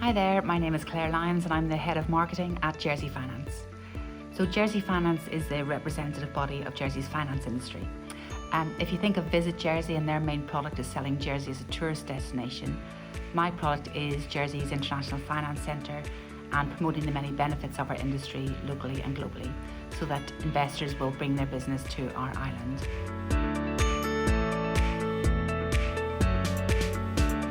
Hi there, my name is Claire Lyons and I'm the Head of Marketing at Jersey Finance. So Jersey Finance is the representative body of Jersey's finance industry. If you think of Visit Jersey and their main product is selling Jersey as a tourist destination, my product is Jersey's International Finance Centre and promoting the many benefits of our industry locally and globally so that investors will bring their business to our island.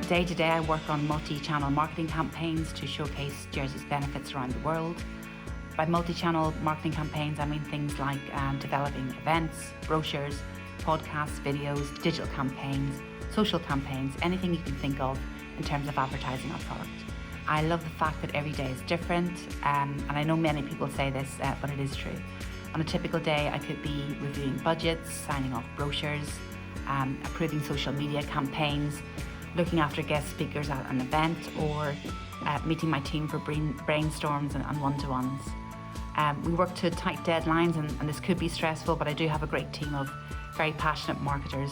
Day to day, I work on multi-channel marketing campaigns to showcase Jersey's benefits around the world. By multi-channel marketing campaigns, I mean things like developing events, brochures, podcasts, videos, digital campaigns, social campaigns, anything you can think of in terms of advertising our product. I love the fact that every day is different, and I know many people say this, but it is true. On a typical day, I could be reviewing budgets, signing off brochures, approving social media campaigns, looking after guest speakers at an event, or meeting my team for brainstorms and one-to-ones. We work to tight deadlines and this could be stressful, but I do have a great team of very passionate marketers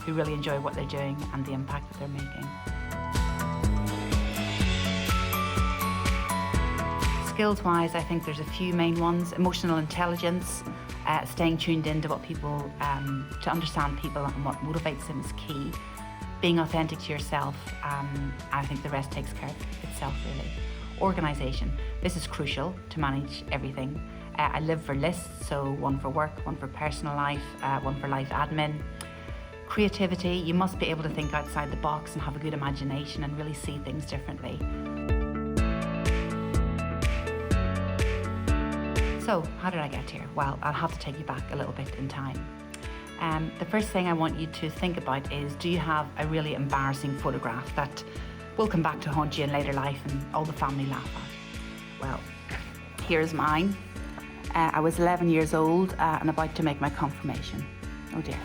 who really enjoy what they're doing and the impact that they're making. Skills-wise, I think there's a few main ones. Emotional intelligence, staying tuned into what people, to understand people and what motivates them is key. Being authentic to yourself, I think the rest takes care of itself really. Organisation, this is crucial to manage everything. I live for lists, so one for work, one for personal life, one for life admin. Creativity, you must be able to think outside the box and have a good imagination and really see things differently. So, how did I get here? Well, I'll have to take you back a little bit in time. The first thing I want you to think about is, do you have a really embarrassing photograph that will come back to haunt you in later life and all the family laugh at? Well, here's mine. I was 11 years old and about to make my confirmation. Oh dear.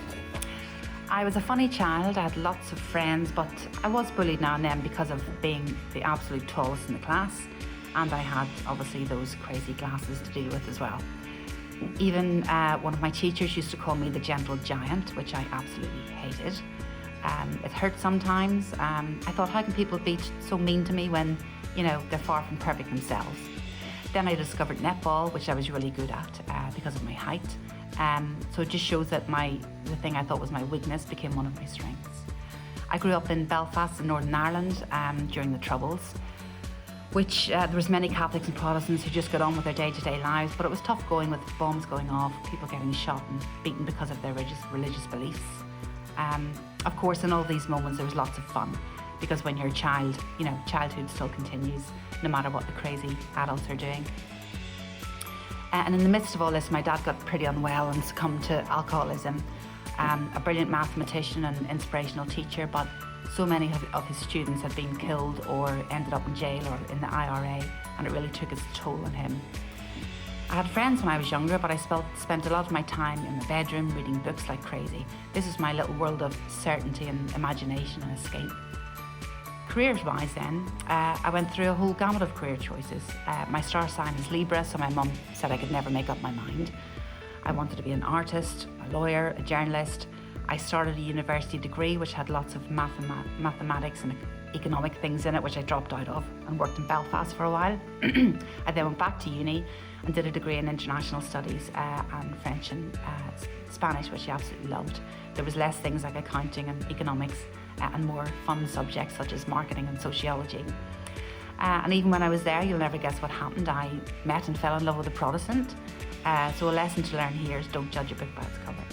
I was a funny child, I had lots of friends, but I was bullied now and then because of being the absolute tallest in the class, and I had obviously those crazy glasses to deal with as well. Even one of my teachers used to call me the gentle giant, which I absolutely hated. It hurt sometimes. I thought, how can people be so mean to me when, they're far from perfect themselves? Then I discovered netball, which I was really good at because of my height. So it just shows that the thing I thought was my weakness became one of my strengths. I grew up in Belfast in Northern Ireland during the Troubles, which there was many Catholics and Protestants who just got on with their day-to-day lives, but it was tough going with bombs going off, people getting shot and beaten because of their religious beliefs. Of course, in all these moments, there was lots of fun, because when you're a child, childhood still continues, no matter what the crazy adults are doing. And in the midst of all this, my dad got pretty unwell and succumbed to alcoholism. A brilliant mathematician and inspirational teacher, but so many of his students had been killed or ended up in jail or in the IRA, and it really took its toll on him. I had friends when I was younger, but I spent a lot of my time in the bedroom reading books like crazy. This is my little world of certainty and imagination and escape. Careers-wise then, I went through a whole gamut of career choices. My star sign is Libra, so my mum said I could never make up my mind. I wanted to be an artist, a lawyer, a journalist. I started a university degree which had lots of mathematics and economic things in it, which I dropped out of and worked in Belfast for a while. I then went back to uni and did a degree in international studies and French and Spanish, which I absolutely loved. There was less things like accounting and economics and more fun subjects such as marketing and sociology. And even when I was there, you'll never guess what happened. I met and fell in love with a Protestant. So a lesson to learn here is don't judge a book by its cover.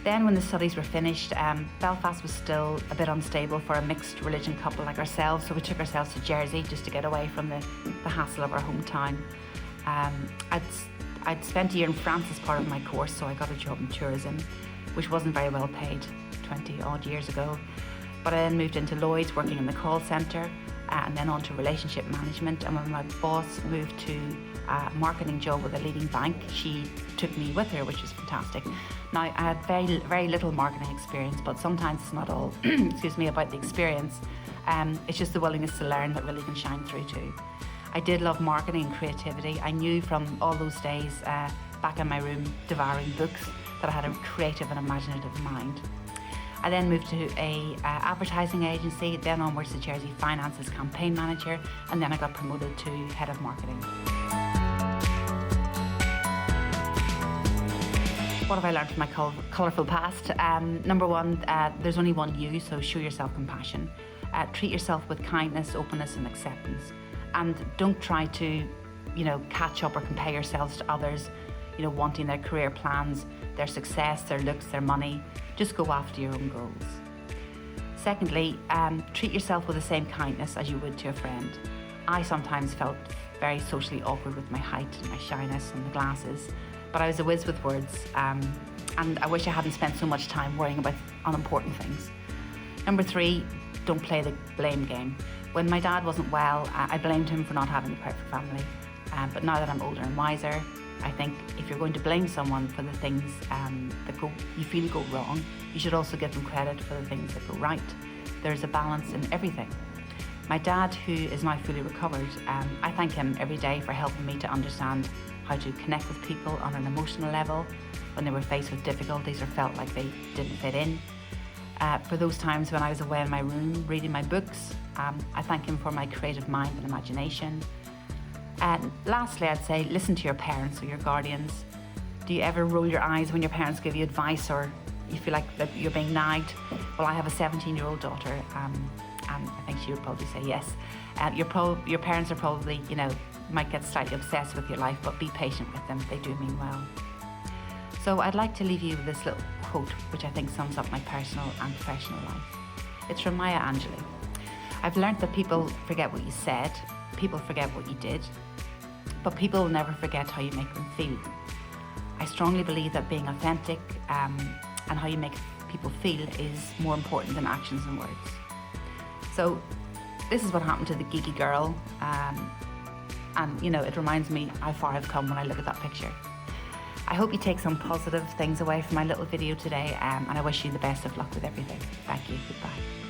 Then when the studies were finished, Belfast was still a bit unstable for a mixed religion couple like ourselves, so we took ourselves to Jersey just to get away from the hassle of our hometown. I'd spent a year in France as part of my course, so I got a job in tourism, which wasn't very well paid 20 odd years ago. But I then moved into Lloyd's working in the call centre and then on to relationship management. And when my boss moved to a marketing job with a leading bank, she took me with her, which was fantastic. Now, I had very little marketing experience, but sometimes it's not all, about the experience. It's just the willingness to learn that really can shine through too. I did love marketing and creativity. I knew from all those days back in my room devouring books that I had a creative and imaginative mind. I then moved to a advertising agency, then onwards to Jersey Finance as campaign manager, and then I got promoted to head of marketing. What have I learned from my colourful past? Number one, there's only one you, so show yourself compassion. Treat yourself with kindness, openness and acceptance. And don't try to, catch up or compare yourselves to others, wanting their career plans, their success, their looks, their money. Just go after your own goals. Secondly, treat yourself with the same kindness as you would to a friend. I sometimes felt very socially awkward with my height and my shyness and the glasses, but I was a whiz with words, and I wish I hadn't spent so much time worrying about unimportant things. Number three, don't play the blame game. When my dad wasn't well, I blamed him for not having a perfect family. But now that I'm older and wiser, I think if you're going to blame someone for the things that you feel go wrong, you should also give them credit for the things that go right. There's a balance in everything. My dad, who is now fully recovered, I thank him every day for helping me to understand how to connect with people on an emotional level when they were faced with difficulties or felt like they didn't fit in. For those times when I was away in my room reading my books, I thank him for my creative mind and imagination. And lastly, I'd say listen to your parents or your guardians. Do you ever roll your eyes when your parents give you advice or you feel like that you're being nagged? Well, I have a 17-year-old daughter, and I think she would probably say yes. Your parents are probably, might get slightly obsessed with your life, but be patient with them. They do mean well. So I'd like to leave you with this little quote, which I think sums up my personal and professional life. It's from Maya Angelou. I've learned that people forget what you said, people forget what you did, but people will never forget how you make them feel. I strongly believe that being authentic and how you make people feel is more important than actions and words. So this is what happened to the geeky girl, and it reminds me how far I've come when I look at that picture. I hope you take some positive things away from my little video today, and I wish you the best of luck with everything. Thank you. Goodbye.